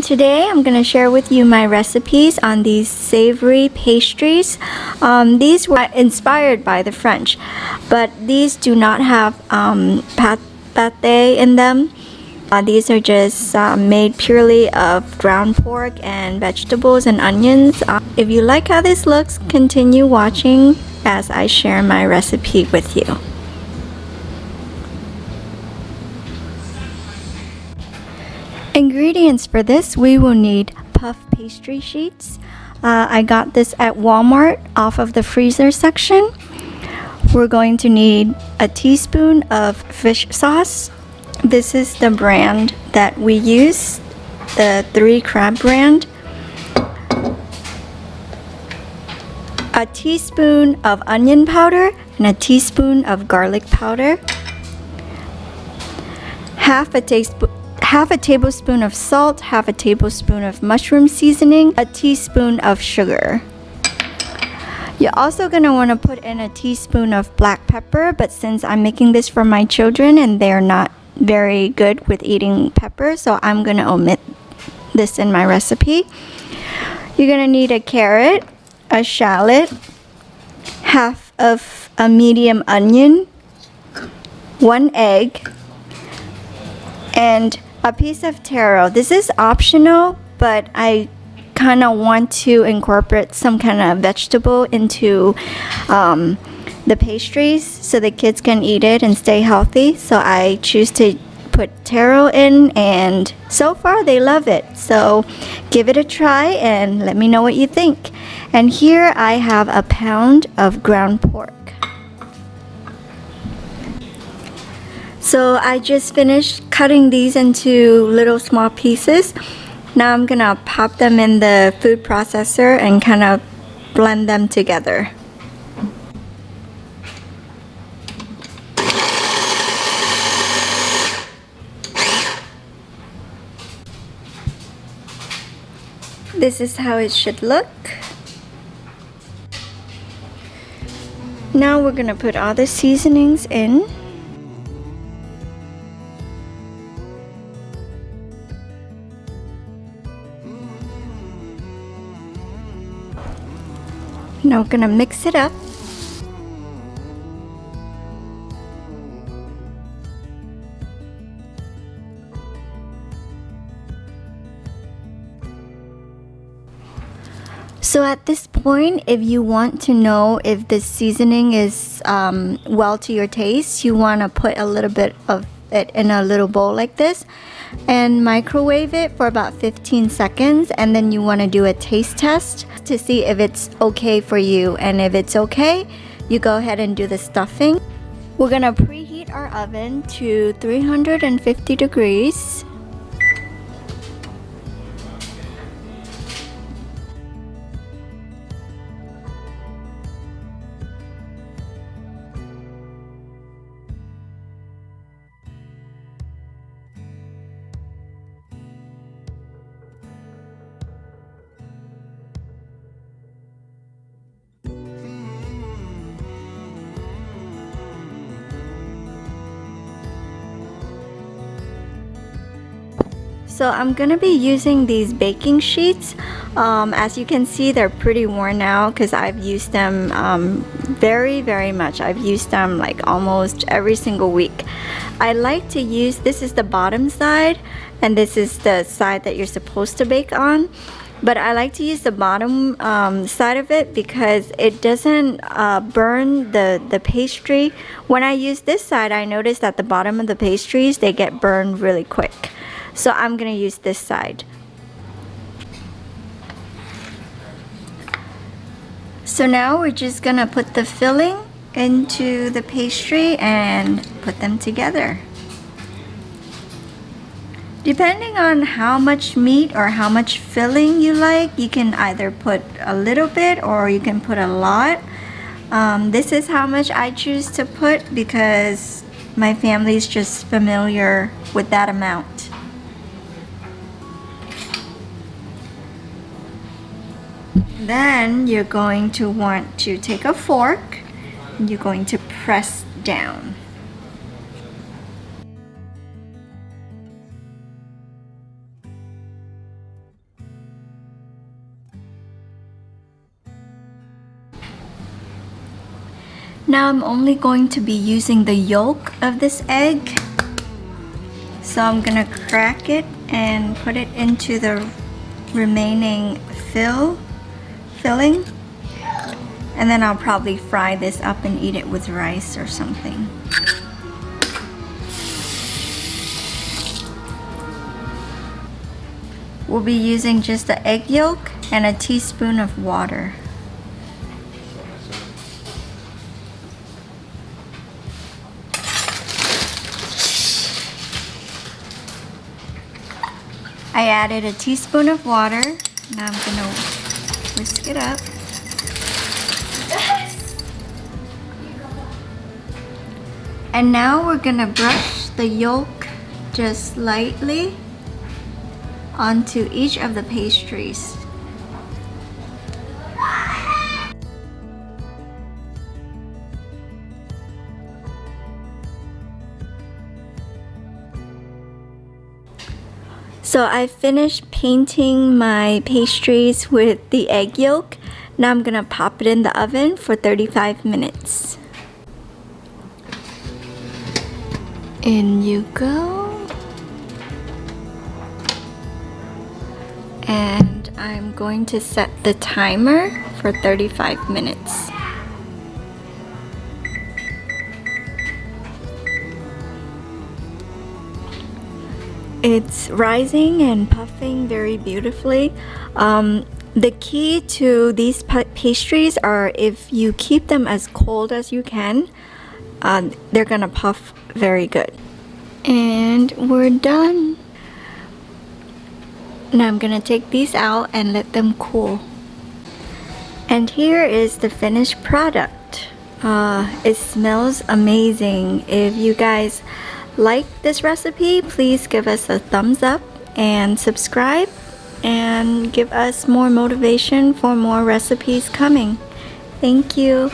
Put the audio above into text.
today I'm going to share with you my recipes on these savory pastries. These were inspired by the French, but these do not have pâté in them. These are just made purely of ground pork and vegetables and onions. If you like how this looks, continue watching as I share my recipe with you. Ingredients for this: we will need puff pastry sheets. I got this at Walmart off of the freezer section. We're going to need a teaspoon of fish sauce. This is the brand that we use, the 3 Crab brand. A teaspoon of onion powder and a teaspoon of garlic powder. Half a tablespoon of salt, half a tablespoon of mushroom seasoning, a teaspoon of sugar. You're also going to want to put in a teaspoon of black pepper, but since I'm making this for my children and they're not very good with eating pepper, so I'm going to omit this in my recipe. You're going to need a carrot, a shallot, half of a medium onion, 1 egg, and a piece of taro. This is optional, but I kind of want to incorporate some kind of vegetable into the pastries so the kids can eat it and stay healthy. So I choose to put taro in, and so far they love it. So give it a try and let me know what you think. And here I have a pound of ground pork. So I just finished cutting these into little small pieces. Now I'm gonna pop them in the food processor and kind of blend them together. This is how it should look. Now we're gonna put all the seasonings in. Now we're gonna mix it up. So at this point, if you want to know if the seasoning is well to your taste, you want to put a little bit of it in a little bowl like this and microwave it for about 15 seconds, and then you want to do a taste test to see if it's okay for you, and if it's okay, you go ahead and do the stuffing. We're gonna preheat our oven to 350 degrees. So I'm gonna be using these baking sheets. As you can see, they're pretty worn out because I've used them very much. I've used them like almost every single week. I like to use, this is the bottom side and this is the side that you're supposed to bake on. But I like to use the bottom side of it because it doesn't burn the pastry. When I use this side, I notice that the bottom of the pastries, they get burned really quick. So I'm gonna use this side. So now we're just gonna put the filling into the pastry and put them together. Depending on how much meat or how much filling you like, you can either put a little bit or you can put a lot. This is how much I choose to put because my family is just familiar with that amount. Then you're going to want to take a fork and you're going to press down. Now I'm only going to be using the yolk of this egg. So I'm gonna crack it and put it into the remaining filling. And then I'll probably fry this up and eat it with rice or something. We'll be using just the egg yolk and a teaspoon of water. I added a teaspoon of water. Now I'm gonna whisk it up. And now we're gonna brush the yolk just lightly onto each of the pastries. So I finished painting my pastries with the egg yolk. Now I'm gonna pop it in the oven for 35 minutes. In you go. And I'm going to set the timer for 35 minutes. It's rising and puffing very beautifully. The key to these pastries are if you keep them as cold as you can, they're gonna puff very good. And we're done. Now I'm gonna take these out and let them cool. And here is the finished product. It smells amazing. If you guys like this recipe, please give us a thumbs up and subscribe and give us more motivation for more recipes coming. Thank you.